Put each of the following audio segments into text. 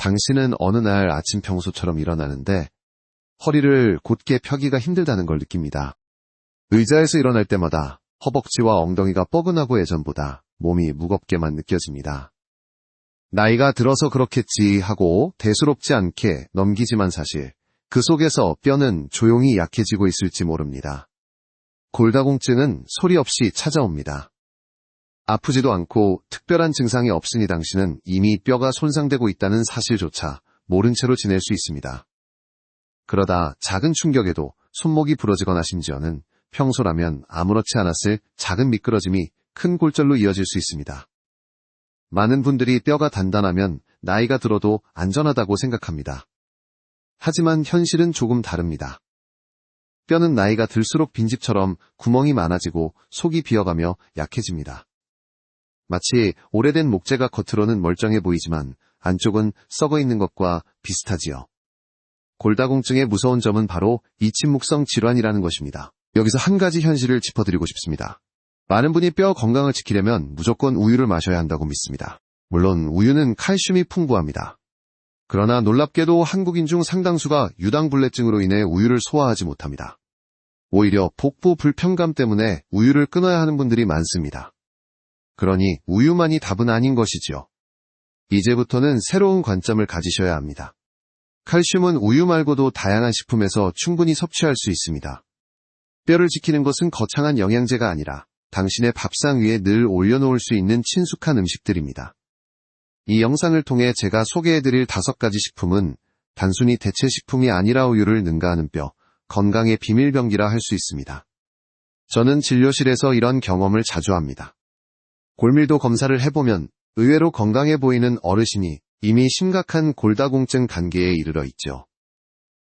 당신은 어느 날 아침 평소처럼 일어나는데 허리를 곧게 펴기가 힘들다는 걸 느낍니다. 의자에서 일어날 때마다 허벅지와 엉덩이가 뻐근하고 예전보다 몸이 무겁게만 느껴집니다. 나이가 들어서 그렇겠지 하고 대수롭지 않게 넘기지만 사실 그 속에서 뼈는 조용히 약해지고 있을지 모릅니다. 골다공증은 소리 없이 찾아옵니다. 아프지도 않고 특별한 증상이 없으니 당신은 이미 뼈가 손상되고 있다는 사실조차 모른 채로 지낼 수 있습니다. 그러다 작은 충격에도 손목이 부러지거나 심지어는 평소라면 아무렇지 않았을 작은 미끄러짐이 큰 골절로 이어질 수 있습니다. 많은 분들이 뼈가 단단하면 나이가 들어도 안전하다고 생각합니다. 하지만 현실은 조금 다릅니다. 뼈는 나이가 들수록 빈집처럼 구멍이 많아지고 속이 비어가며 약해집니다. 마치 오래된 목재가 겉으로는 멀쩡해 보이지만 안쪽은 썩어 있는 것과 비슷하지요. 골다공증의 무서운 점은 바로 이 침묵성 질환이라는 것입니다. 여기서 한 가지 현실을 짚어드리고 싶습니다. 많은 분이 뼈 건강을 지키려면 무조건 우유를 마셔야 한다고 믿습니다. 물론 우유는 칼슘이 풍부합니다. 그러나 놀랍게도 한국인 중 상당수가 유당불내증으로 인해 우유를 소화하지 못합니다. 오히려 복부 불편감 때문에 우유를 끊어야 하는 분들이 많습니다. 그러니 우유만이 답은 아닌 것이지요. 이제부터는 새로운 관점을 가지셔야 합니다. 칼슘은 우유 말고도 다양한 식품에서 충분히 섭취할 수 있습니다. 뼈를 지키는 것은 거창한 영양제가 아니라 당신의 밥상 위에 늘 올려놓을 수 있는 친숙한 음식들입니다. 이 영상을 통해 제가 소개해드릴 5가지 식품은 단순히 대체 식품이 아니라 우유를 능가하는 뼈, 건강의 비밀병기라 할 수 있습니다. 저는 진료실에서 이런 경험을 자주 합니다. 골밀도 검사를 해보면 의외로 건강해 보이는 어르신이 이미 심각한 골다공증 단계에 이르러 있죠.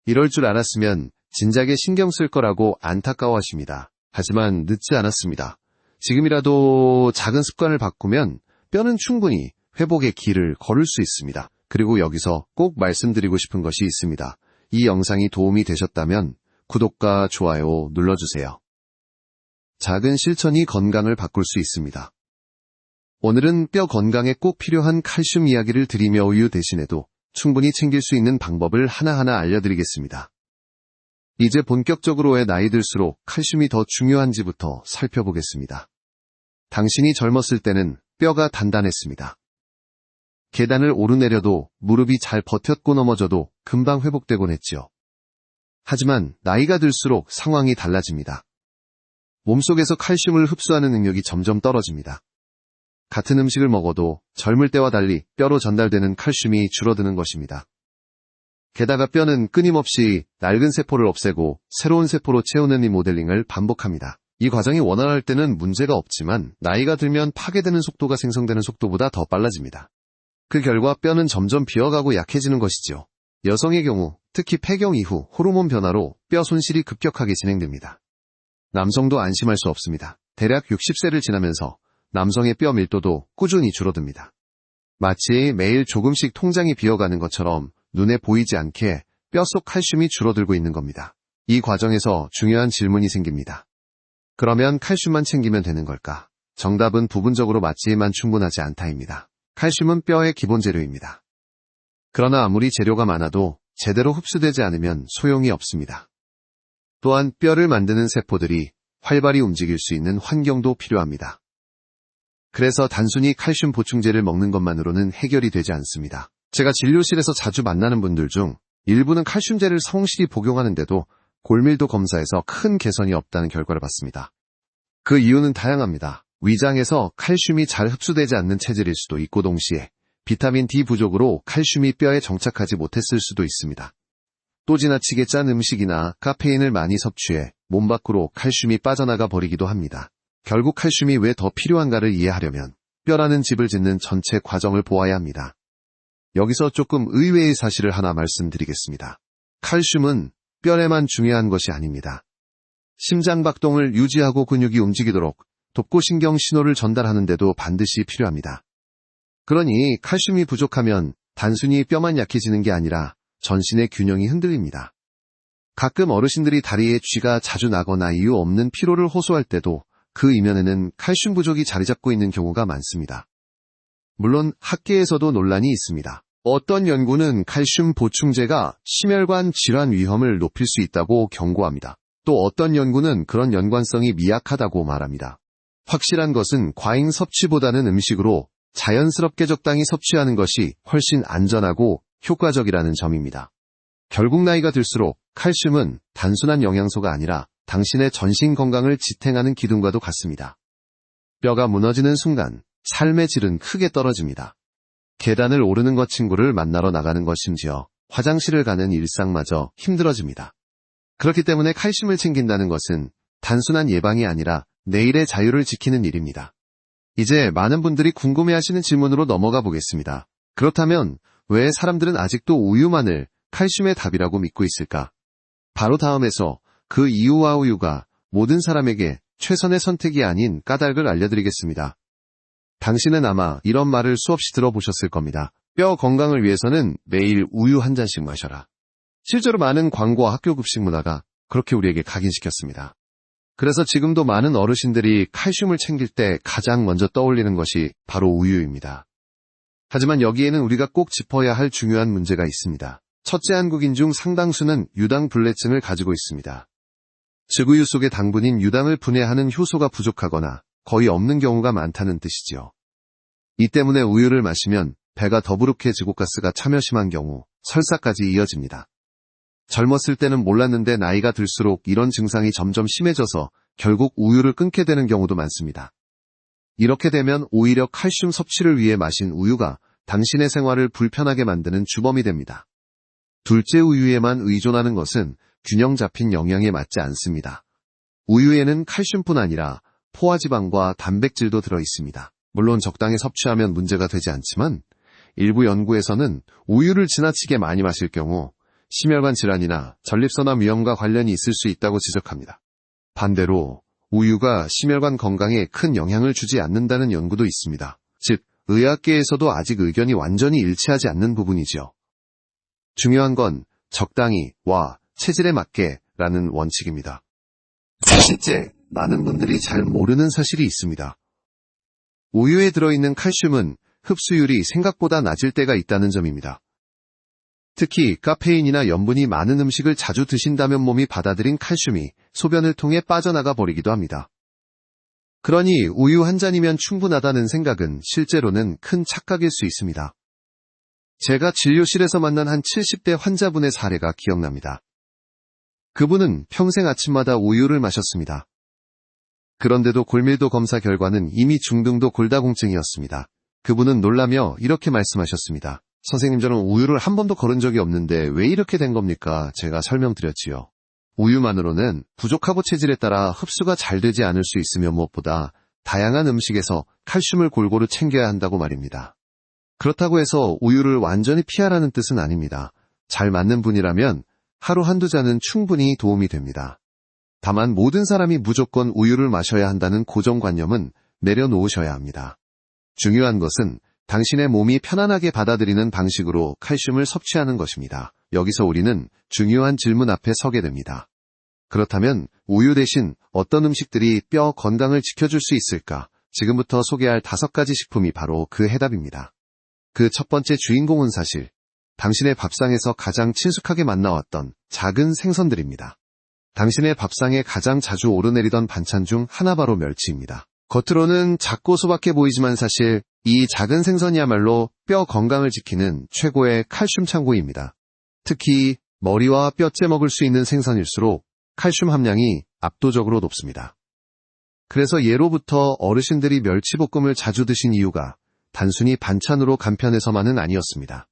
이럴 줄 알았으면 진작에 신경 쓸 거라고 안타까워하십니다. 하지만 늦지 않았습니다. 지금이라도 작은 습관을 바꾸면 뼈는 충분히 회복의 길을 걸을 수 있습니다. 그리고 여기서 꼭 말씀드리고 싶은 것이 있습니다. 이 영상이 도움이 되셨다면 구독과 좋아요 눌러주세요. 작은 실천이 건강을 바꿀 수 있습니다. 오늘은 뼈 건강에 꼭 필요한 칼슘 이야기를 드리며 우유 대신에도 충분히 챙길 수 있는 방법을 하나하나 알려드리겠습니다. 이제 본격적으로 왜 나이 들수록 칼슘이 더 중요한지부터 살펴보겠습니다. 당신이 젊었을 때는 뼈가 단단했습니다. 계단을 오르내려도 무릎이 잘 버텼고 넘어져도 금방 회복되곤 했지요. 하지만 나이가 들수록 상황이 달라집니다. 몸속에서 칼슘을 흡수하는 능력이 점점 떨어집니다. 같은 음식을 먹어도 젊을 때와 달리 뼈로 전달되는 칼슘이 줄어드는 것입니다. 게다가 뼈는 끊임없이 낡은 세포를 없애고 새로운 세포로 채우는 이 모델링을 반복합니다. 이 과정이 원활할 때는 문제가 없지만 나이가 들면 파괴되는 속도가 생성되는 속도보다 더 빨라집니다. 그 결과 뼈는 점점 비어가고 약해지는 것이죠. 여성의 경우, 특히 폐경 이후 호르몬 변화로 뼈 손실이 급격하게 진행됩니다. 남성도 안심할 수 없습니다. 대략 60세를 지나면서 남성의 뼈 밀도도 꾸준히 줄어듭니다. 마치 매일 조금씩 통장이 비어가는 것처럼 눈에 보이지 않게 뼛속 칼슘이 줄어들고 있는 겁니다. 이 과정에서 중요한 질문이 생깁니다. 그러면 칼슘만 챙기면 되는 걸까? 정답은 부분적으로 맞지만 충분하지 않다입니다. 칼슘은 뼈의 기본 재료입니다. 그러나 아무리 재료가 많아도 제대로 흡수되지 않으면 소용이 없습니다. 또한 뼈를 만드는 세포들이 활발히 움직일 수 있는 환경도 필요합니다. 그래서 단순히 칼슘 보충제를 먹는 것만으로는 해결이 되지 않습니다. 제가 진료실에서 자주 만나는 분들 중 일부는 칼슘제를 성실히 복용하는데도 골밀도 검사에서 큰 개선이 없다는 결과를 봤습니다. 그 이유는 다양합니다. 위장에서 칼슘이 잘 흡수되지 않는 체질일 수도 있고 동시에 비타민 D 부족으로 칼슘이 뼈에 정착하지 못했을 수도 있습니다. 또 지나치게 짠 음식이나 카페인을 많이 섭취해 몸 밖으로 칼슘이 빠져나가 버리기도 합니다. 결국 칼슘이 왜 더 필요한가를 이해하려면 뼈라는 집을 짓는 전체 과정을 보아야 합니다. 여기서 조금 의외의 사실을 하나 말씀드리겠습니다. 칼슘은 뼈에만 중요한 것이 아닙니다. 심장 박동을 유지하고 근육이 움직이도록 독고신경 신호를 전달하는데도 반드시 필요합니다. 그러니 칼슘이 부족하면 단순히 뼈만 약해지는 게 아니라 전신의 균형이 흔들립니다. 가끔 어르신들이 다리에 쥐가 자주 나거나 이유 없는 피로를 호소할 때도 그 이면에는 칼슘 부족이 자리 잡고 있는 경우가 많습니다. 물론 학계에서도 논란이 있습니다. 어떤 연구는 칼슘 보충제가 심혈관 질환 위험을 높일 수 있다고 경고합니다. 또 어떤 연구는 그런 연관성이 미약하다고 말합니다. 확실한 것은 과잉 섭취보다는 음식으로 자연스럽게 적당히 섭취하는 것이 훨씬 안전하고 효과적이라는 점입니다. 결국 나이가 들수록 칼슘은 단순한 영양소가 아니라 당신의 전신 건강을 지탱하는 기둥과도 같습니다. 뼈가 무너지는 순간 삶의 질은 크게 떨어집니다. 계단을 오르는 것, 친구를 만나러 나가는 것, 심지어 화장실을 가는 일상마저 힘들어집니다. 그렇기 때문에 칼슘을 챙긴다는 것은 단순한 예방이 아니라 내일의 자유를 지키는 일입니다. 이제 많은 분들이 궁금해하시는 질문으로 넘어가 보겠습니다. 그렇다면 왜 사람들은 아직도 우유만을 칼슘의 답이라고 믿고 있을까? 바로 다음에서 그 이유와 우유가 모든 사람에게 최선의 선택이 아닌 까닭을 알려드리겠습니다. 당신은 아마 이런 말을 수없이 들어보셨을 겁니다. 뼈 건강을 위해서는 매일 우유 한 잔씩 마셔라. 실제로 많은 광고와 학교 급식 문화가 그렇게 우리에게 각인시켰습니다. 그래서 지금도 많은 어르신들이 칼슘을 챙길 때 가장 먼저 떠올리는 것이 바로 우유입니다. 하지만 여기에는 우리가 꼭 짚어야 할 중요한 문제가 있습니다. 첫째, 한국인 중 상당수는 유당불내증을 가지고 있습니다. 즉, 우유 속의 당분인 유당을 분해하는 효소가 부족하거나 거의 없는 경우가 많다는 뜻이지요. 이 때문에 우유를 마시면 배가 더부룩해지고 가스가 참여 심한 경우 설사까지 이어집니다. 젊었을 때는 몰랐는데 나이가 들수록 이런 증상이 점점 심해져서 결국 우유를 끊게 되는 경우도 많습니다. 이렇게 되면 오히려 칼슘 섭취를 위해 마신 우유가 당신의 생활을 불편하게 만드는 주범이 됩니다. 둘째, 우유에만 의존하는 것은 균형 잡힌 영양에 맞지 않습니다. 우유에는 칼슘뿐 아니라 포화지방과 단백질도 들어있습니다. 물론 적당히 섭취하면 문제가 되지 않지만 일부 연구에서는 우유를 지나치게 많이 마실 경우 심혈관 질환이나 전립선암 위험과 관련이 있을 수 있다고 지적합니다. 반대로 우유가 심혈관 건강에 큰 영향을 주지 않는다는 연구도 있습니다. 즉, 의학계에서도 아직 의견이 완전히 일치하지 않는 부분이죠. 중요한 건 적당히와 체질에 맞게라는 원칙입니다. 셋째, 많은 분들이 잘 모르는 사실이 있습니다. 우유에 들어있는 칼슘은 흡수율이 생각보다 낮을 때가 있다는 점입니다. 특히 카페인이나 염분이 많은 음식을 자주 드신다면 몸이 받아들인 칼슘이 소변을 통해 빠져나가 버리기도 합니다. 그러니 우유 한 잔이면 충분하다는 생각은 실제로는 큰 착각일 수 있습니다. 제가 진료실에서 만난 한 70대 환자분의 사례가 기억납니다. 그분은 평생 아침마다 우유를 마셨습니다. 그런데도 골밀도 검사 결과는 이미 중등도 골다공증이었습니다. 그분은 놀라며 이렇게 말씀하셨습니다. 선생님, 저는 우유를 한 번도 거른 적이 없는데 왜 이렇게 된 겁니까? 제가 설명드렸지요. 우유만으로는 부족하고 체질에 따라 흡수가 잘 되지 않을 수 있으며 무엇보다 다양한 음식에서 칼슘을 골고루 챙겨야 한다고 말입니다. 그렇다고 해서 우유를 완전히 피하라는 뜻은 아닙니다. 잘 맞는 분이라면 하루 한두 잔은 충분히 도움이 됩니다. 다만 모든 사람이 무조건 우유를 마셔야 한다는 고정관념은 내려놓으셔야 합니다. 중요한 것은 당신의 몸이 편안하게 받아들이는 방식으로 칼슘을 섭취하는 것입니다. 여기서 우리는 중요한 질문 앞에 서게 됩니다. 그렇다면 우유 대신 어떤 음식들이 뼈 건강을 지켜줄 수 있을까? 지금부터 소개할 5가지 식품이 바로 그 해답입니다. 그 첫 번째 주인공은 사실 당신의 밥상에서 가장 친숙하게 만나왔던 작은 생선들입니다. 당신의 밥상에 가장 자주 오르내리던 반찬 중 하나, 바로 멸치입니다. 겉으로는 작고 소박해 보이지만 사실 이 작은 생선이야말로 뼈 건강을 지키는 최고의 칼슘 창고입니다. 특히 머리와 뼈째 먹을 수 있는 생선일수록 칼슘 함량이 압도적으로 높습니다. 그래서 예로부터 어르신들이 멸치볶음을 자주 드신 이유가 단순히 반찬으로 간편해서만은 아니었습니다.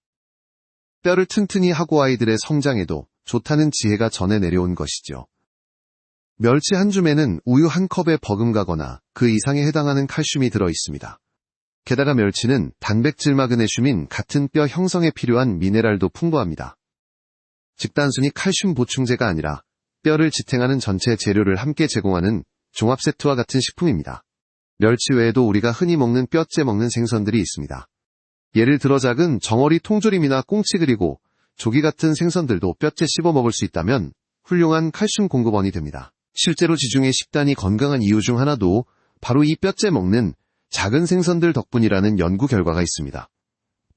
뼈를 튼튼히 하고 아이들의 성장에도 좋다는 지혜가 전해 내려온 것이죠. 멸치 한 줌에는 우유 한 컵에 버금가거나 그 이상에 해당하는 칼슘이 들어 있습니다. 게다가 멸치는 단백질, 마그네슘인 같은 뼈 형성에 필요한 미네랄도 풍부합니다. 즉 단순히 칼슘 보충제가 아니라 뼈를 지탱하는 전체 재료를 함께 제공하는 종합 세트와 같은 식품입니다. 멸치 외에도 우리가 흔히 먹는 뼈째 먹는 생선들이 있습니다. 예를 들어 작은 정어리, 통조림이나 꽁치, 그리고 조기 같은 생선들도 뼈째 씹어 먹을 수 있다면 훌륭한 칼슘 공급원이 됩니다. 실제로 지중해 식단이 건강한 이유 중 하나도 바로 이 뼈째 먹는 작은 생선들 덕분이라는 연구 결과가 있습니다.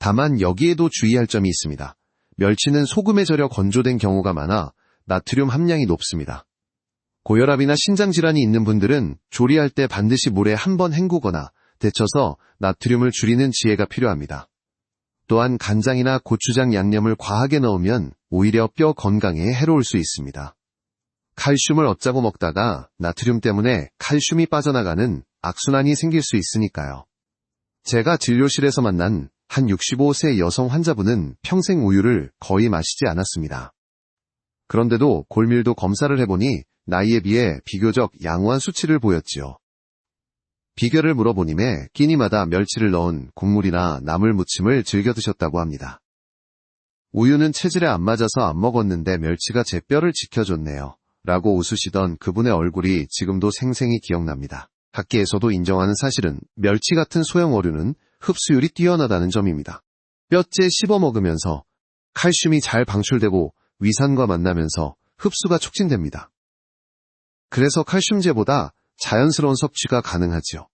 다만 여기에도 주의할 점이 있습니다. 멸치는 소금에 절여 건조된 경우가 많아 나트륨 함량이 높습니다. 고혈압이나 신장질환이 있는 분들은 조리할 때 반드시 물에 한번 헹구거나 데쳐서 나트륨을 줄이는 지혜가 필요합니다. 또한 간장이나 고추장 양념을 과하게 넣으면 오히려 뼈 건강에 해로울 수 있습니다. 칼슘을 얻자고 먹다가 나트륨 때문에 칼슘이 빠져나가는 악순환이 생길 수 있으니까요. 제가 진료실에서 만난 한 65세 여성 환자분은 평생 우유를 거의 마시지 않았습니다. 그런데도 골밀도 검사를 해보니 나이에 비해 비교적 양호한 수치를 보였지요. 비결을 물어보님에 끼니마다 멸치를 넣은 국물이나 나물 무침을 즐겨 드셨다고 합니다. 우유는 체질에 안 맞아서 안 먹었는데 멸치가 제 뼈를 지켜줬네요. 라고 웃으시던 그분의 얼굴이 지금도 생생히 기억납니다. 학계에서도 인정하는 사실은 멸치 같은 소형 어류는 흡수율이 뛰어나다는 점입니다. 뼈째 씹어 먹으면서 칼슘이 잘 방출되고 위산과 만나면서 흡수가 촉진됩니다. 그래서 칼슘제보다 자연스러운 섭취가 가능하지요.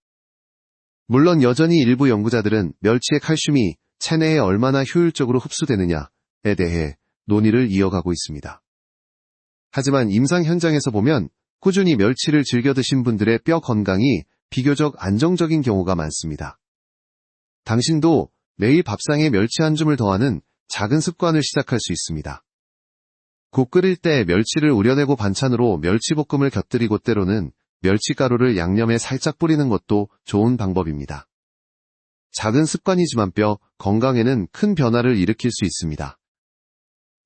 물론 여전히 일부 연구자들은 멸치의 칼슘이 체내에 얼마나 효율적으로 흡수되느냐에 대해 논의를 이어가고 있습니다. 하지만 임상 현장에서 보면 꾸준히 멸치를 즐겨 드신 분들의 뼈 건강이 비교적 안정적인 경우가 많습니다. 당신도 매일 밥상에 멸치 한 줌을 더하는 작은 습관을 시작할 수 있습니다. 국 끓일 때 멸치를 우려내고 반찬으로 멸치볶음을 곁들이고 때로는 멸치가루를 양념에 살짝 뿌리는 것도 좋은 방법입니다. 작은 습관이지만 뼈 건강에는 큰 변화를 일으킬 수 있습니다.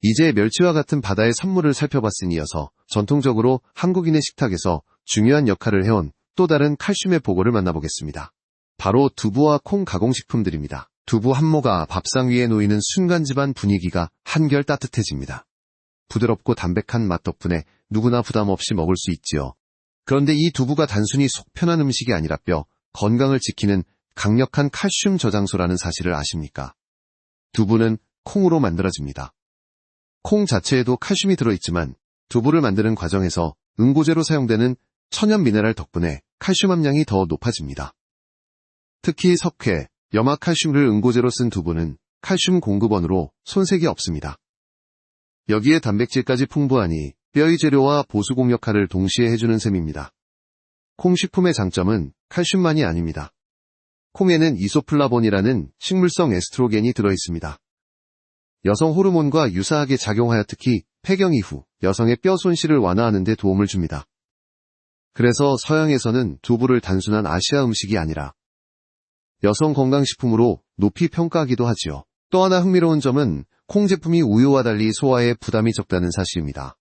이제 멸치와 같은 바다의 산물을 살펴봤으니 이어서 전통적으로 한국인의 식탁에서 중요한 역할을 해온 또 다른 칼슘의 보고를 만나보겠습니다. 바로 두부와 콩 가공식품들입니다. 두부 한 모가 밥상 위에 놓이는 순간 집안 분위기가 한결 따뜻해집니다. 부드럽고 담백한 맛 덕분에 누구나 부담 없이 먹을 수 있지요. 그런데 이 두부가 단순히 속 편한 음식이 아니라 뼈 건강을 지키는 강력한 칼슘 저장소라는 사실을 아십니까? 두부는 콩으로 만들어집니다. 콩 자체에도 칼슘이 들어있지만 두부를 만드는 과정에서 응고제로 사용되는 천연 미네랄 덕분에 칼슘 함량이 더 높아집니다. 특히 석회, 염화칼슘을 응고제로 쓴 두부는 칼슘 공급원으로 손색이 없습니다. 여기에 단백질까지 풍부하니 뼈의 재료와 보수공 역할을 동시에 해주는 셈입니다. 콩식품의 장점은 칼슘만이 아닙니다. 콩에는 이소플라본이라는 식물성 에스트로겐이 들어있습니다. 여성 호르몬과 유사하게 작용하여 특히 폐경 이후 여성의 뼈 손실을 완화하는 데 도움을 줍니다. 그래서 서양에서는 두부를 단순한 아시아 음식이 아니라 여성 건강식품으로 높이 평가하기도 하지요. 또 하나 흥미로운 점은 콩 제품이 우유와 달리 소화에 부담이 적다는 사실입니다.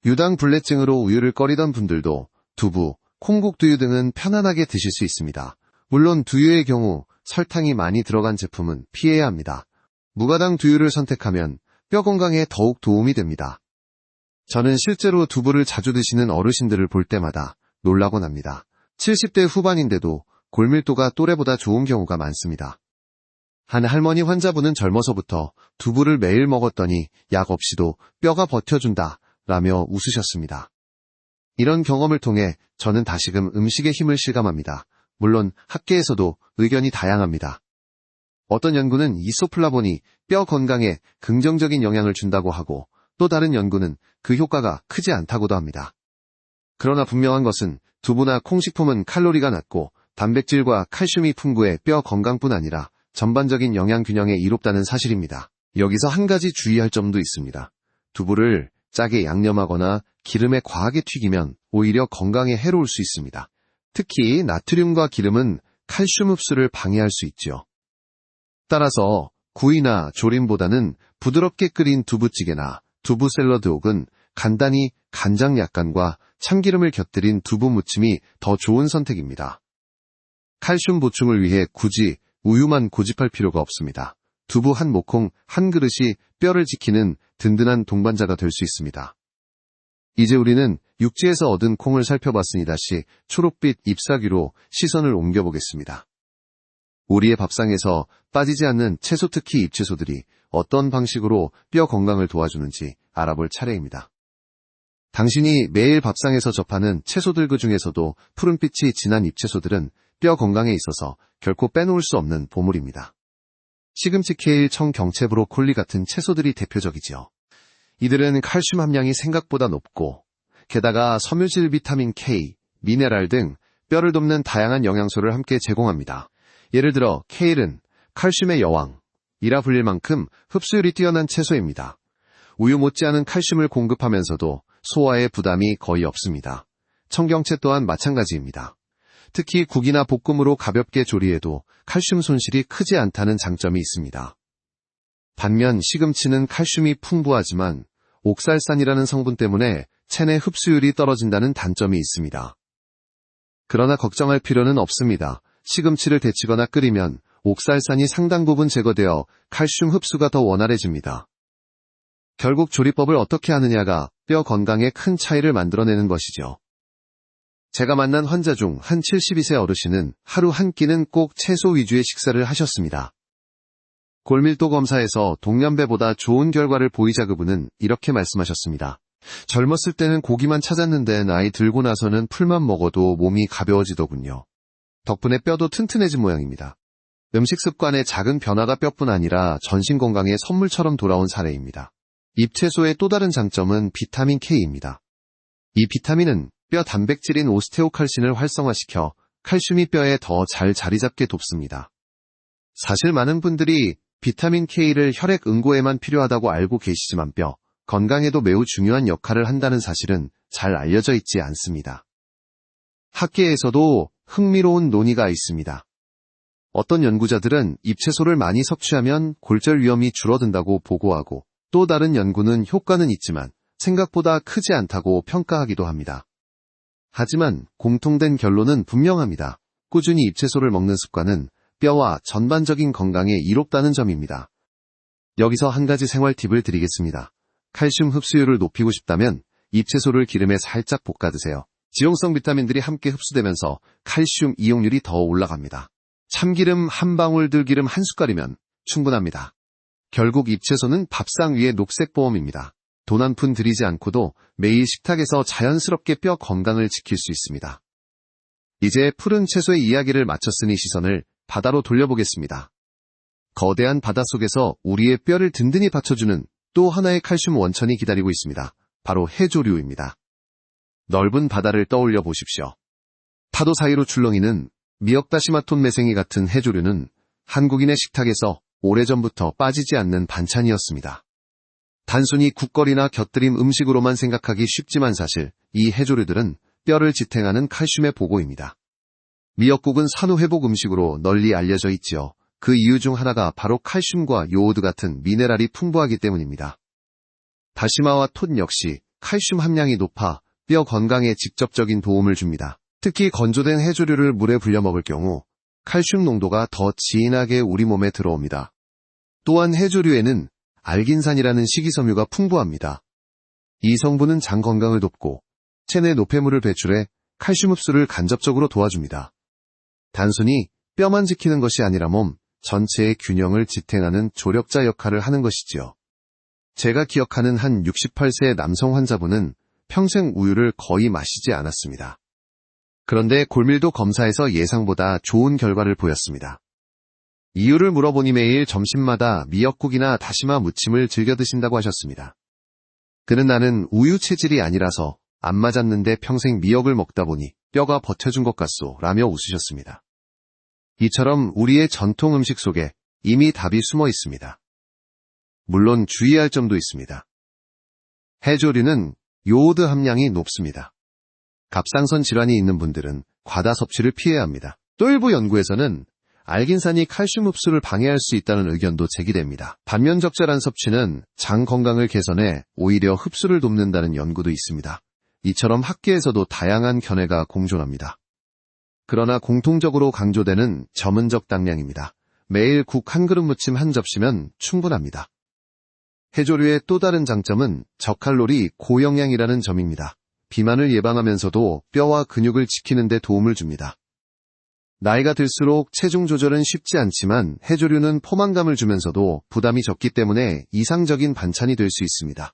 유당 불내증으로 우유를 꺼리던 분들도 두부, 콩국 두유 등은 편안하게 드실 수 있습니다. 물론 두유의 경우 설탕이 많이 들어간 제품은 피해야 합니다. 무가당 두유를 선택하면 뼈 건강에 더욱 도움이 됩니다. 저는 실제로 두부를 자주 드시는 어르신들을 볼 때마다 놀라곤 합니다. 70대 후반인데도 골밀도가 또래보다 좋은 경우가 많습니다. 한 할머니 환자분은 젊어서부터 두부를 매일 먹었더니 약 없이도 뼈가 버텨준다 라며 웃으셨습니다. 이런 경험을 통해 저는 다시금 음식의 힘을 실감합니다. 물론 학계에서도 의견이 다양합니다. 어떤 연구는 이소플라본이 뼈 건강에 긍정적인 영향을 준다고 하고 또 다른 연구는 그 효과가 크지 않다고도 합니다. 그러나 분명한 것은 두부나 콩식품은 칼로리가 낮고 단백질과 칼슘이 풍부해 뼈 건강뿐 아니라 전반적인 영양 균형에 이롭다는 사실입니다. 여기서 한 가지 주의할 점도 있습니다. 두부를 짜게 양념하거나 기름에 과하게 튀기면 오히려 건강에 해로울 수 있습니다. 특히 나트륨과 기름은 칼슘 흡수를 방해할 수 있지요. 따라서 구이나 조림보다는 부드럽게 끓인 두부찌개나 두부 샐러드 혹은 간단히 간장 약간과 참기름을 곁들인 두부 무침이 더 좋은 선택입니다. 칼슘 보충을 위해 굳이 우유만 고집할 필요가 없습니다. 두부 한 모콩 한 그릇이 뼈를 지키는 든든한 동반자가 될 수 있습니다. 이제 우리는 육지에서 얻은 콩을 살펴봤으니 다시 초록빛 잎사귀로 시선을 옮겨보겠습니다. 우리의 밥상에서 빠지지 않는 채소, 특히 잎채소들이 어떤 방식으로 뼈 건강을 도와주는지 알아볼 차례입니다. 당신이 매일 밥상에서 접하는 채소들 그 중에서도 푸른빛이 진한 잎채소들은 뼈 건강에 있어서 결코 빼놓을 수 없는 보물입니다. 시금치, 케일, 청, 경채, 브로콜리 같은 채소들이 대표적이지요. 이들은 칼슘 함량이 생각보다 높고 게다가 섬유질, 비타민 K, 미네랄 등 뼈를 돕는 다양한 영양소를 함께 제공합니다. 예를 들어 케일은 칼슘의 여왕이라 불릴 만큼 흡수율이 뛰어난 채소입니다. 우유 못지않은 칼슘을 공급하면서도 소화에 부담이 거의 없습니다. 청경채 또한 마찬가지입니다. 특히 국이나 볶음으로 가볍게 조리해도 칼슘 손실이 크지 않다는 장점이 있습니다. 반면 시금치는 칼슘이 풍부하지만 옥살산이라는 성분 때문에 체내 흡수율이 떨어진다는 단점이 있습니다. 그러나 걱정할 필요는 없습니다. 시금치를 데치거나 끓이면 옥살산이 상당 부분 제거되어 칼슘 흡수가 더 원활해집니다. 결국 조리법을 어떻게 하느냐가 뼈 건강에 큰 차이를 만들어내는 것이죠. 제가 만난 환자 중 한 72세 어르신은 하루 한 끼는 꼭 채소 위주의 식사를 하셨습니다. 골밀도 검사에서 동년배보다 좋은 결과를 보이자 그분은 이렇게 말씀하셨습니다. 젊었을 때는 고기만 찾았는데 나이 들고 나서는 풀만 먹어도 몸이 가벼워지더군요. 덕분에 뼈도 튼튼해진 모양입니다. 음식 습관의 작은 변화가 뼈뿐 아니라 전신 건강에 선물처럼 돌아온 사례입니다. 잎채소의 또 다른 장점은 비타민 K입니다. 이 비타민은 뼈 단백질인 오스테오칼신을 활성화시켜 칼슘이 뼈에 더 잘 자리 잡게 돕습니다. 사실 많은 분들이 비타민 K를 혈액 응고에만 필요하다고 알고 계시지만 뼈 건강에도 매우 중요한 역할을 한다는 사실은 잘 알려져 있지 않습니다. 학계에서도 흥미로운 논의가 있습니다. 어떤 연구자들은 잎채소를 많이 섭취하면 골절 위험이 줄어든다고 보고하고 또 다른 연구는 효과는 있지만 생각보다 크지 않다고 평가하기도 합니다. 하지만 공통된 결론은 분명합니다. 꾸준히 잎채소를 먹는 습관은 뼈와 전반적인 건강에 이롭다는 점입니다. 여기서 한 가지 생활 팁을 드리겠습니다. 칼슘 흡수율을 높이고 싶다면 잎채소를 기름에 살짝 볶아 드세요. 지용성 비타민들이 함께 흡수되면서 칼슘 이용률이 더 올라갑니다. 참기름 한 방울, 들기름 한 숟갈이면 충분합니다. 결국 잎채소는 밥상 위의 녹색 보험입니다. 돈 한 푼 들이지 않고도 매일 식탁에서 자연스럽게 뼈 건강을 지킬 수 있습니다. 이제 푸른 채소의 이야기를 마쳤으니 시선을 바다로 돌려보겠습니다. 거대한 바닷속에서 우리의 뼈를 든든히 받쳐주는 또 하나의 칼슘 원천이 기다리고 있습니다. 바로 해조류입니다. 넓은 바다를 떠올려 보십시오. 파도 사이로 출렁이는 미역다시마톤 매생이 같은 해조류는 한국인의 식탁에서 오래전부터 빠지지 않는 반찬이었습니다. 단순히 국거리나 곁들임 음식으로만 생각하기 쉽지만 사실 이 해조류들은 뼈를 지탱하는 칼슘의 보고입니다. 미역국은 산후회복 음식으로 널리 알려져 있지요. 그 이유 중 하나가 바로 칼슘과 요오드 같은 미네랄이 풍부하기 때문입니다. 다시마와 톤 역시 칼슘 함량이 높아 뼈 건강에 직접적인 도움을 줍니다. 특히 건조된 해조류를 물에 불려 먹을 경우 칼슘 농도가 더 진하게 우리 몸에 들어옵니다. 또한 해조류에는 알긴산이라는 식이섬유가 풍부합니다. 이 성분은 장 건강을 돕고 체내 노폐물을 배출해 칼슘 흡수를 간접적으로 도와줍니다. 단순히 뼈만 지키는 것이 아니라 몸 전체의 균형을 지탱하는 조력자 역할을 하는 것이지요. 제가 기억하는 한 68세 남성 환자분은 평생 우유를 거의 마시지 않았습니다. 그런데 골밀도 검사에서 예상보다 좋은 결과를 보였습니다. 이유를 물어보니 매일 점심마다 미역국이나 다시마 무침을 즐겨 드신다고 하셨습니다. 그는 나는 우유 체질이 아니라서 안 맞았는데 평생 미역을 먹다 보니 뼈가 버텨준 것 같소 라며 웃으셨습니다. 이처럼 우리의 전통 음식 속에 이미 답이 숨어 있습니다. 물론 주의할 점도 있습니다. 해조류는 요오드 함량이 높습니다. 갑상선 질환이 있는 분들은 과다 섭취를 피해야 합니다. 또 일부 연구에서는 알긴산이 칼슘 흡수를 방해할 수 있다는 의견도 제기됩니다. 반면 적절한 섭취는 장 건강을 개선해 오히려 흡수를 돕는다는 연구도 있습니다. 이처럼 학계에서도 다양한 견해가 공존합니다. 그러나 공통적으로 강조되는 점은적 당량입니다. 매일 국 한 그릇 무침 한 접시면 충분합니다. 해조류의 또 다른 장점은 저칼로리 고영양이라는 점입니다. 비만을 예방하면서도 뼈와 근육을 지키는 데 도움을 줍니다. 나이가 들수록 체중 조절은 쉽지 않지만 해조류는 포만감을 주면서도 부담이 적기 때문에 이상적인 반찬이 될 수 있습니다.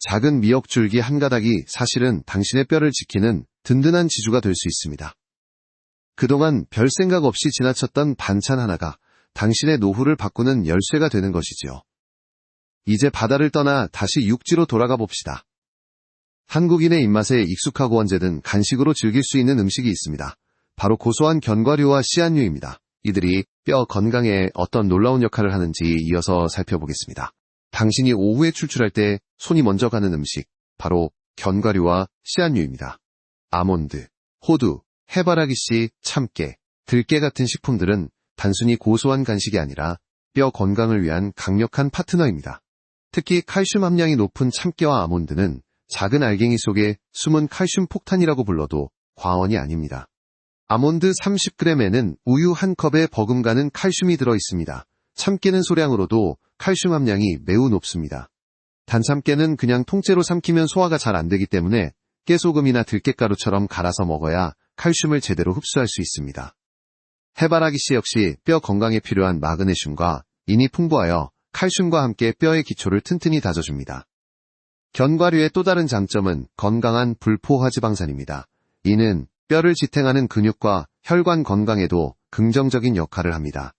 작은 미역줄기 한 가닥이 사실은 당신의 뼈를 지키는 든든한 지주가 될 수 있습니다. 그동안 별 생각 없이 지나쳤던 반찬 하나가 당신의 노후를 바꾸는 열쇠가 되는 것이지요. 이제 바다를 떠나 다시 육지로 돌아가 봅시다. 한국인의 입맛에 익숙하고 언제든 간식으로 즐길 수 있는 음식이 있습니다. 바로 고소한 견과류와 씨앗류입니다. 이들이 뼈 건강에 어떤 놀라운 역할을 하는지 이어서 살펴보겠습니다. 당신이 오후에 출출할 때 손이 먼저 가는 음식, 바로 견과류와 씨앗류입니다. 아몬드, 호두, 해바라기씨, 참깨, 들깨 같은 식품들은 단순히 고소한 간식이 아니라 뼈 건강을 위한 강력한 파트너입니다. 특히 칼슘 함량이 높은 참깨와 아몬드는 작은 알갱이 속에 숨은 칼슘 폭탄이라고 불러도 과언이 아닙니다. 아몬드 30g에는 우유 1컵에 버금가는 칼슘이 들어있습니다. 참깨는 소량으로도 칼슘 함량이 매우 높습니다. 단참깨는 그냥 통째로 삼키면 소화가 잘 안되기 때문에 깨소금이나 들깨가루처럼 갈아서 먹어야 칼슘을 제대로 흡수할 수 있습니다. 해바라기씨 역시 뼈 건강에 필요한 마그네슘과 인이 풍부하여 칼슘과 함께 뼈의 기초를 튼튼히 다져줍니다. 견과류의 또 다른 장점은 건강한 불포화지방산입니다. 이는 뼈를 지탱하는 근육과 혈관 건강에도 긍정적인 역할을 합니다.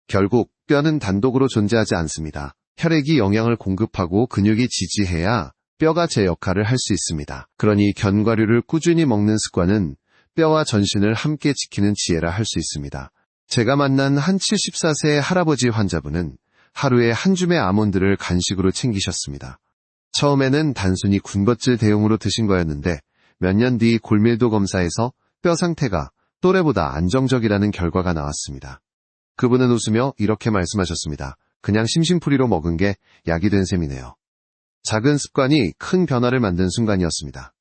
결국 뼈는 단독으로 존재하지 않습니다. 혈액이 영양을 공급하고 근육이 지지해야 뼈가 제 역할을 할 수 있습니다. 그러니 견과류를 꾸준히 먹는 습관은 뼈와 전신을 함께 지키는 지혜라 할 수 있습니다. 제가 만난 한 74세 할아버지 환자분은 하루에 한 줌의 아몬드를 간식으로 챙기셨습니다. 처음에는 단순히 군것질 대용으로 드신 거였는데 몇 년 뒤 골밀도 검사에서 뼈 상태가 또래보다 안정적이라는 결과가 나왔습니다. 그분은 웃으며 이렇게 말씀하셨습니다. 그냥 심심풀이로 먹은 게 약이 된 셈이네요. 작은 습관이 큰 변화를 만든 순간이었습니다.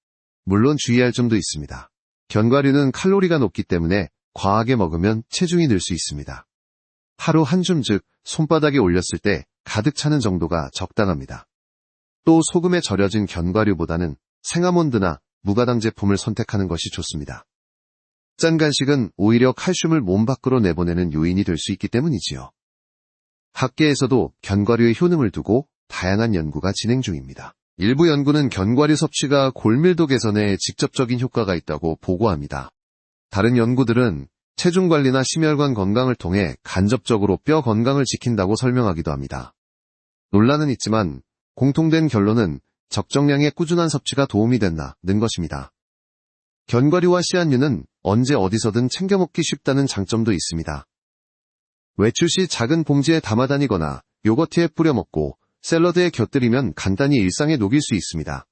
물론 주의할 점도 있습니다. 견과류는 칼로리가 높기 때문에 과하게 먹으면 체중이 늘 수 있습니다. 하루 한 줌 즉 손바닥에 올렸을 때 가득 차는 정도가 적당합니다. 또 소금에 절여진 견과류보다는 생아몬드나 무가당 제품을 선택하는 것이 좋습니다. 짠 간식은 오히려 칼슘을 몸 밖으로 내보내는 요인이 될 수 있기 때문이지요. 학계에서도 견과류의 효능을 두고 다양한 연구가 진행 중입니다. 일부 연구는 견과류 섭취가 골밀도 개선에 직접적인 효과가 있다고 보고합니다. 다른 연구들은 체중 관리나 심혈관 건강을 통해 간접적으로 뼈 건강을 지킨다고 설명하기도 합니다. 논란은 있지만 공통된 결론은 적정량의 꾸준한 섭취가 도움이 된다는 것입니다. 견과류와 씨앗류는 언제 어디서든 챙겨 먹기 쉽다는 장점도 있습니다. 외출 시 작은 봉지에 담아 다니거나 요거트에 뿌려 먹고 샐러드에 곁들이면 간단히 일상에 녹일 수 있습니다.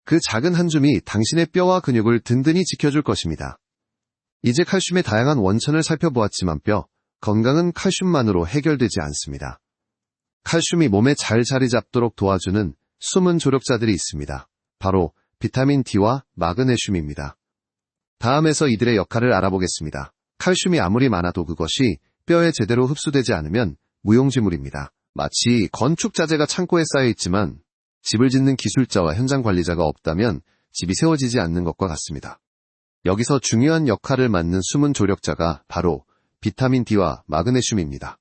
그 작은 한 줌이 당신의 뼈와 근육을 든든히 지켜줄 것입니다. 이제 칼슘의 다양한 원천을 살펴보았지만 뼈 건강은 칼슘만으로 해결되지 않습니다. 칼슘이 몸에 잘 자리 잡도록 도와주는 숨은 조력자들이 있습니다. 바로 비타민 D와 마그네슘입니다. 다음에서 이들의 역할을 알아보겠습니다. 칼슘이 아무리 많아도 그것이 뼈에 제대로 흡수되지 않으면 무용지물입니다. 마치 건축 자재가 창고에 쌓여 있지만 집을 짓는 기술자와 현장 관리자가 없다면 집이 세워지지 않는 것과 같습니다. 여기서 중요한 역할을 맡는 숨은 조력자가 바로 비타민 D와 마그네슘입니다.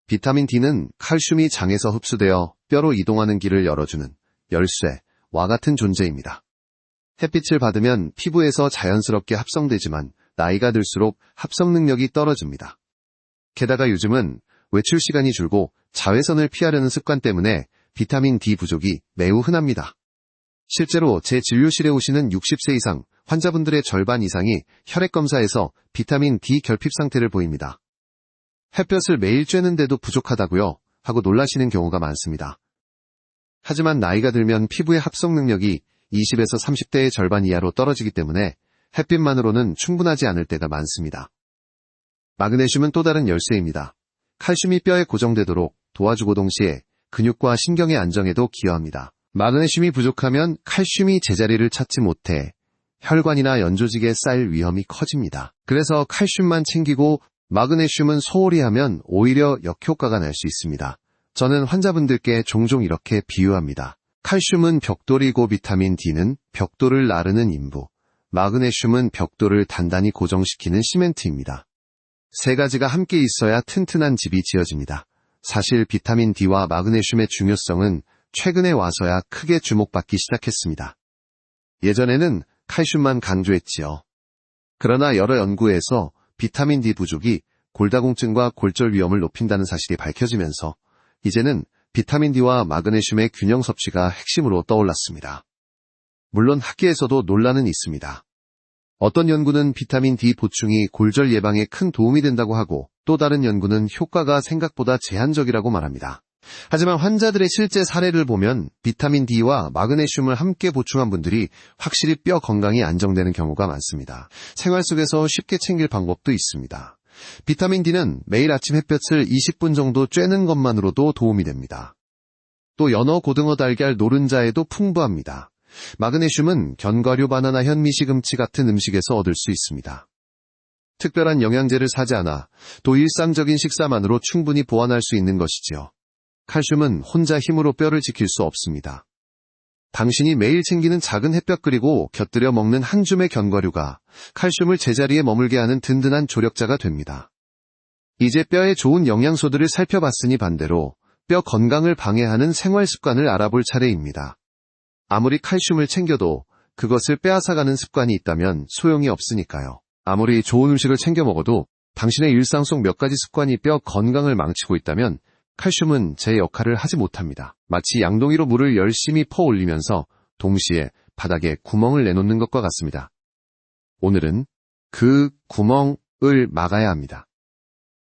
비타민 D는 칼슘이 장에서 흡수되어 뼈로 이동하는 길을 열어주는 열쇠와 같은 존재입니다. 햇빛을 받으면 피부에서 자연스럽게 합성되지만 나이가 들수록 합성 능력이 떨어집니다. 게다가 요즘은 외출 시간이 줄고 자외선을 피하려는 습관 때문에 비타민 D 부족이 매우 흔합니다. 실제로 제 진료실에 오시는 60세 이상 환자분들의 절반 이상이 혈액검사에서 비타민 D 결핍 상태를 보입니다. 햇볕을 매일 쬐는데도 부족하다고요? 하고 놀라시는 경우가 많습니다. 하지만 나이가 들면 피부의 합성 능력이 20에서 30대의 절반 이하로 떨어지기 때문에 햇빛만으로는 충분하지 않을 때가 많습니다. 마그네슘은 또 다른 열쇠입니다. 칼슘이 뼈에 고정되도록 도와주고 동시에 근육과 신경의 안정에도 기여합니다. 마그네슘이 부족하면 칼슘이 제자리를 찾지 못해 혈관이나 연조직에 쌓일 위험이 커집니다. 그래서 칼슘만 챙기고 마그네슘은 소홀히 하면 오히려 역효과가 날 수 있습니다. 저는 환자분들께 종종 이렇게 비유합니다. 칼슘은 벽돌이고 비타민 D는 벽돌을 나르는 인부, 마그네슘은 벽돌을 단단히 고정시키는 시멘트입니다. 세 가지가 함께 있어야 튼튼한 집이 지어집니다. 사실 비타민 D와 마그네슘의 중요성은 최근에 와서야 크게 주목받기 시작했습니다. 예전에는 칼슘만 강조했지요. 그러나 여러 연구에서 비타민 D 부족이 골다공증과 골절 위험을 높인다는 사실이 밝혀지면서 이제는 비타민 D와 마그네슘의 균형 섭취가 핵심으로 떠올랐습니다. 물론 학계에서도 논란은 있습니다. 어떤 연구는 비타민 D 보충이 골절 예방에 큰 도움이 된다고 하고 또 다른 연구는 효과가 생각보다 제한적이라고 말합니다. 하지만 환자들의 실제 사례를 보면 비타민 D와 마그네슘을 함께 보충한 분들이 확실히 뼈 건강이 안정되는 경우가 많습니다. 생활 속에서 쉽게 챙길 방법도 있습니다. 비타민 D는 매일 아침 햇볕을 20분 정도 쬐는 것만으로도 도움이 됩니다. 또 연어, 고등어, 달걀, 노른자에도 풍부합니다. 마그네슘은 견과류, 바나나, 현미시금치 같은 음식에서 얻을 수 있습니다. 특별한 영양제를 사지 않아 또 일상적인 식사만으로 충분히 보완할 수 있는 것이지요. 칼슘은 혼자 힘으로 뼈를 지킬 수 없습니다. 당신이 매일 챙기는 작은 햇볕 그리고 곁들여 먹는 한 줌의 견과류가 칼슘을 제자리에 머물게 하는 든든한 조력자가 됩니다. 이제 뼈에 좋은 영양소들을 살펴봤으니 반대로 뼈 건강을 방해하는 생활 습관을 알아볼 차례입니다. 아무리 칼슘을 챙겨도 그것을 빼앗아가는 습관이 있다면 소용이 없으니까요. 아무리 좋은 음식을 챙겨 먹어도 당신의 일상 속 몇 가지 습관이 뼈 건강을 망치고 있다면 칼슘은 제 역할을 하지 못합니다. 마치 양동이로 물을 열심히 퍼올리면서 동시에 바닥에 구멍을 내놓는 것과 같습니다. 오늘은 그 구멍을 막아야 합니다.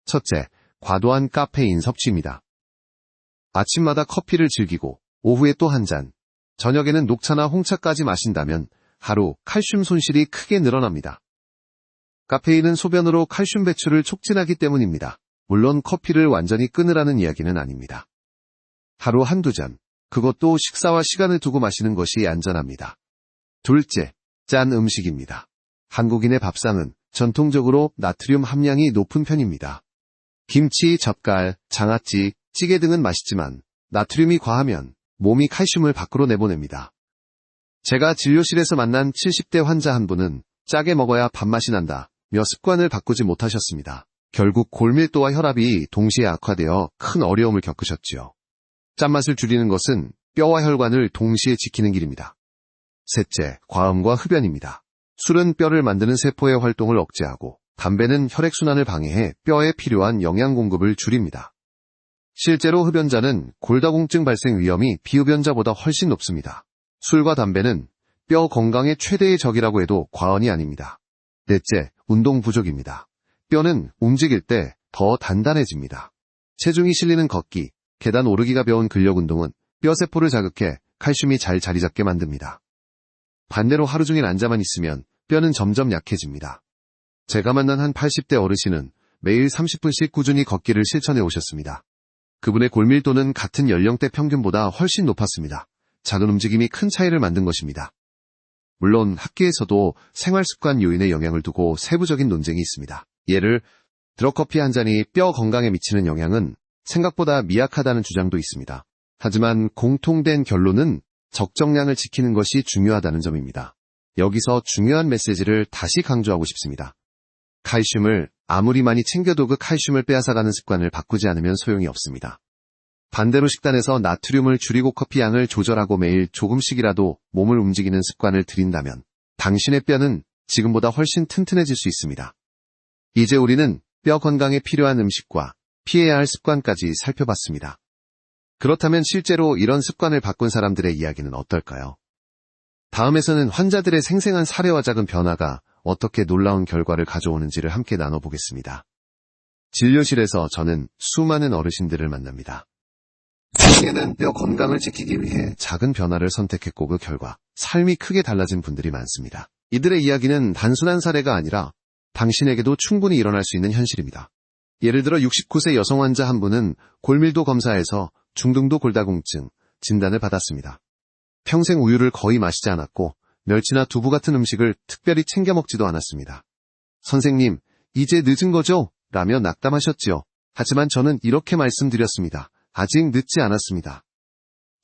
첫째, 과도한 카페인 섭취입니다. 아침마다 커피를 즐기고 오후에 또 한 잔, 저녁에는 녹차나 홍차까지 마신다면 하루 칼슘 손실이 크게 늘어납니다. 카페인은 소변으로 칼슘 배출을 촉진하기 때문입니다. 물론 커피를 완전히 끊으라는 이야기는 아닙니다. 하루 한두 잔, 그것도 식사와 시간을 두고 마시는 것이 안전합니다. 둘째, 짠 음식입니다. 한국인의 밥상은 전통적으로 나트륨 함량이 높은 편입니다. 김치, 젓갈, 장아찌, 찌개 등은 맛있지만 나트륨이 과하면 몸이 칼슘을 밖으로 내보냅니다. 제가 진료실에서 만난 70대 환자 한 분은 짜게 먹어야 밥맛이 난다 며 습관을 바꾸지 못하셨습니다. 결국 골밀도와 혈압이 동시에 악화되어 큰 어려움을 겪으셨지요. 짠맛을 줄이는 것은 뼈와 혈관을 동시에 지키는 길입니다. 셋째, 과음과 흡연입니다. 술은 뼈를 만드는 세포의 활동을 억제하고 담배는 혈액순환을 방해해 뼈에 필요한 영양 공급을 줄입니다. 실제로 흡연자는 골다공증 발생 위험이 비흡연자보다 훨씬 높습니다. 술과 담배는 뼈 건강의 최대의 적이라고 해도 과언이 아닙니다. 넷째, 운동 부족입니다. 뼈는 움직일 때 더 단단해집니다. 체중이 실리는 걷기, 계단 오르기가 배운 근력 운동은 뼈세포를 자극해 칼슘이 잘 자리 잡게 만듭니다. 반대로 하루 종일 앉아만 있으면 뼈는 점점 약해집니다. 제가 만난 한 80대 어르신은 매일 30분씩 꾸준히 걷기를 실천해 오셨습니다. 그분의 골밀도는 같은 연령대 평균보다 훨씬 높았습니다. 작은 움직임이 큰 차이를 만든 것입니다. 물론 학계에서도 생활습관 요인에 영향을 두고 세부적인 논쟁이 있습니다. 예를 들어 커피 한 잔이 뼈 건강에 미치는 영향은 생각보다 미약하다는 주장도 있습니다. 하지만 공통된 결론은 적정량을 지키는 것이 중요하다는 점입니다. 여기서 중요한 메시지를 다시 강조하고 싶습니다. 칼슘을 아무리 많이 챙겨도 그 칼슘을 빼앗아가는 습관을 바꾸지 않으면 소용이 없습니다. 반대로 식단에서 나트륨을 줄이고 커피 양을 조절하고 매일 조금씩이라도 몸을 움직이는 습관을 들인다면 당신의 뼈는 지금보다 훨씬 튼튼해질 수 있습니다. 이제 우리는 뼈 건강에 필요한 음식과 피해야 할 습관까지 살펴봤습니다. 그렇다면 실제로 이런 습관을 바꾼 사람들의 이야기는 어떨까요? 다음에서는 환자들의 생생한 사례와 작은 변화가 어떻게 놀라운 결과를 가져오는지를 함께 나눠보겠습니다. 진료실에서 저는 수많은 어르신들을 만납니다. 세계는 뼈 건강을 지키기 위해 작은 변화를 선택했고 그 결과 삶이 크게 달라진 분들이 많습니다. 이들의 이야기는 단순한 사례가 아니라 당신에게도 충분히 일어날 수 있는 현실입니다. 예를 들어 69세 여성 환자 한 분은 골밀도 검사에서 중등도 골다공증 진단을 받았습니다. 평생 우유를 거의 마시지 않았고 멸치나 두부 같은 음식을 특별히 챙겨 먹지도 않았습니다. 선생님, 이제 늦은 거죠? 라며 낙담하셨지요. 하지만 저는 이렇게 말씀드렸습니다. 아직 늦지 않았습니다.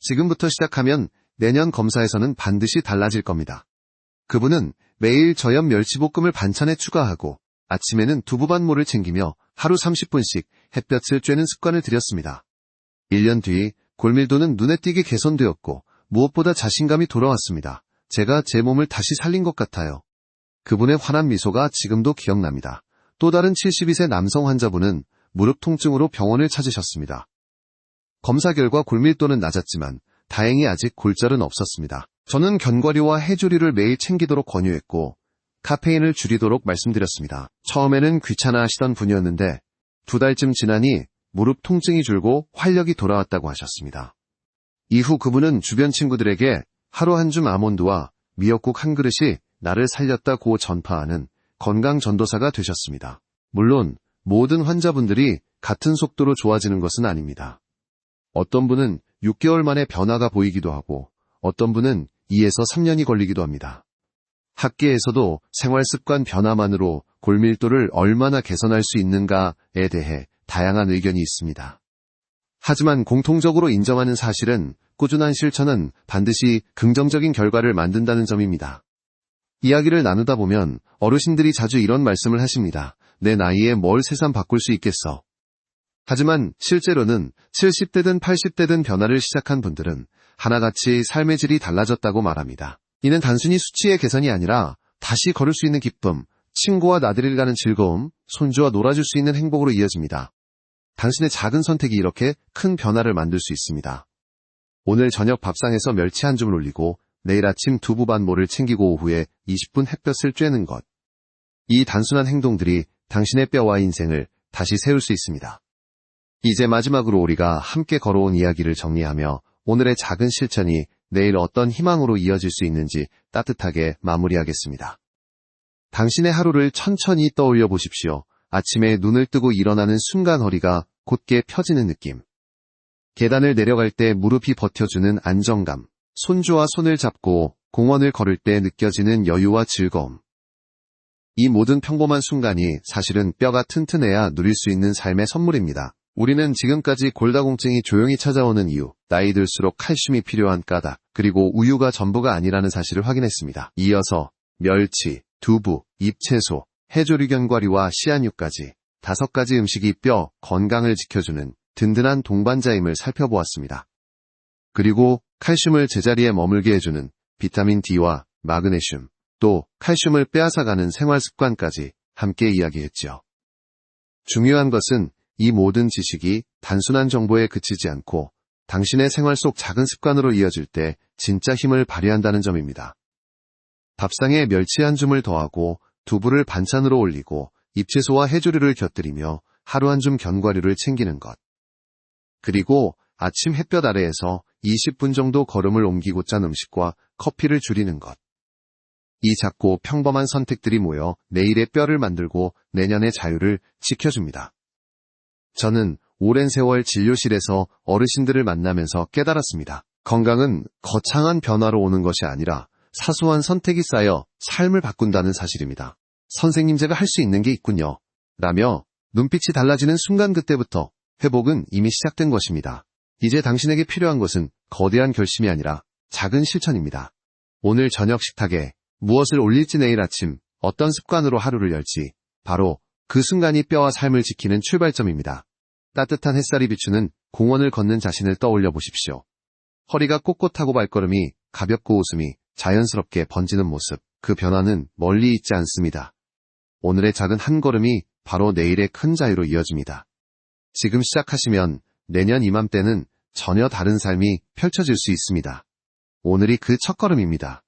지금부터 시작하면 내년 검사에서는 반드시 달라질 겁니다. 그분은 매일 저염 멸치볶음을 반찬에 추가하고 아침에는 두부반모를 챙기며 하루 30분씩 햇볕을 쬐는 습관을 들였습니다. 1년 뒤 골밀도는 눈에 띄게 개선되었고 무엇보다 자신감이 돌아왔습니다. 제가 제 몸을 다시 살린 것 같아요. 그분의 환한 미소가 지금도 기억납니다. 또 다른 72세 남성 환자분은 무릎 통증으로 병원을 찾으셨습니다. 검사 결과 골밀도는 낮았지만 다행히 아직 골절은 없었습니다. 저는 견과류와 해조류를 매일 챙기도록 권유했고 카페인을 줄이도록 말씀드렸습니다. 처음에는 귀찮아 하시던 분이었는데 2달쯤 지나니 무릎 통증이 줄고 활력이 돌아왔다고 하셨습니다. 이후 그분은 주변 친구들에게 하루 한 줌 아몬드와 미역국 한 그릇이 나를 살렸다고 전파하는 건강 전도사가 되셨습니다. 물론 모든 환자분들이 같은 속도로 좋아지는 것은 아닙니다. 어떤 분은 6개월 만에 변화가 보이기도 하고 어떤 분은 2에서 3년이 걸리기도 합니다. 학계에서도 생활습관 변화만으로 골밀도를 얼마나 개선할 수 있는가에 대해 다양한 의견이 있습니다. 하지만 공통적으로 인정하는 사실은 꾸준한 실천은 반드시 긍정적인 결과를 만든다는 점입니다. 이야기를 나누다 보면 어르신들이 자주 이런 말씀을 하십니다. 내 나이에 뭘 새삼 바꿀 수 있겠어. 하지만 실제로는 70대든 80대든 변화를 시작한 분들은 하나같이 삶의 질이 달라졌다고 말합니다. 이는 단순히 수치의 개선이 아니라 다시 걸을 수 있는 기쁨, 친구와 나들이를 가는 즐거움, 손주와 놀아줄 수 있는 행복으로 이어집니다. 당신의 작은 선택이 이렇게 큰 변화를 만들 수 있습니다. 오늘 저녁 밥상에서 멸치 한 줌을 올리고 내일 아침 두부 반모를 챙기고 오후에 20분 햇볕을 쬐는 것. 이 단순한 행동들이 당신의 뼈와 인생을 다시 세울 수 있습니다. 이제 마지막으로 우리가 함께 걸어온 이야기를 정리하며 오늘의 작은 실천이 내일 어떤 희망으로 이어질 수 있는지 따뜻하게 마무리하겠습니다. 당신의 하루를 천천히 떠올려 보십시오. 아침에 눈을 뜨고 일어나는 순간 허리가 곧게 펴지는 느낌. 계단을 내려갈 때 무릎이 버텨주는 안정감. 손주와 손을 잡고 공원을 걸을 때 느껴지는 여유와 즐거움. 이 모든 평범한 순간이 사실은 뼈가 튼튼해야 누릴 수 있는 삶의 선물입니다. 우리는 지금까지 골다공증이 조용히 찾아오는 이유, 나이 들수록 칼슘이 필요한 까닭, 그리고 우유가 전부가 아니라는 사실을 확인했습니다. 이어서 멸치, 두부, 잎채소, 해조류 견과류와 씨앗류까지 5가지 음식이 뼈 건강을 지켜주는 든든한 동반자임을 살펴보았습니다. 그리고 칼슘을 제자리에 머물게 해주는 비타민 D와 마그네슘, 또 칼슘을 빼앗아가는 생활습관까지 함께 이야기했지요. 중요한 것은 이 모든 지식이 단순한 정보에 그치지 않고 당신의 생활 속 작은 습관으로 이어질 때 진짜 힘을 발휘한다는 점입니다. 밥상에 멸치 한 줌을 더하고 두부를 반찬으로 올리고 잎채소와 해조류를 곁들이며 하루 한 줌 견과류를 챙기는 것. 그리고 아침 햇볕 아래에서 20분 정도 걸음을 옮기고 짠 음식과 커피를 줄이는 것. 이 작고 평범한 선택들이 모여 내일의 뼈를 만들고 내년의 자유를 지켜줍니다. 저는 오랜 세월 진료실에서 어르신들을 만나면서 깨달았습니다. 건강은 거창한 변화로 오는 것이 아니라 사소한 선택이 쌓여 삶을 바꾼다는 사실입니다. 선생님, 제가 할 수 있는 게 있군요. 라며 눈빛이 달라지는 순간 그때부터 회복은 이미 시작된 것입니다. 이제 당신에게 필요한 것은 거대한 결심이 아니라 작은 실천입니다. 오늘 저녁 식탁에 무엇을 올릴지, 내일 아침 어떤 습관으로 하루를 열지, 바로 그 순간이 뼈와 삶을 지키는 출발점입니다. 따뜻한 햇살이 비추는 공원을 걷는 자신을 떠올려 보십시오. 허리가 꼿꼿하고 발걸음이 가볍고 웃음이 자연스럽게 번지는 모습, 그 변화는 멀리 있지 않습니다. 오늘의 작은 한 걸음이 바로 내일의 큰 자유로 이어집니다. 지금 시작하시면 내년 이맘때는 전혀 다른 삶이 펼쳐질 수 있습니다. 오늘이 그 첫걸음입니다.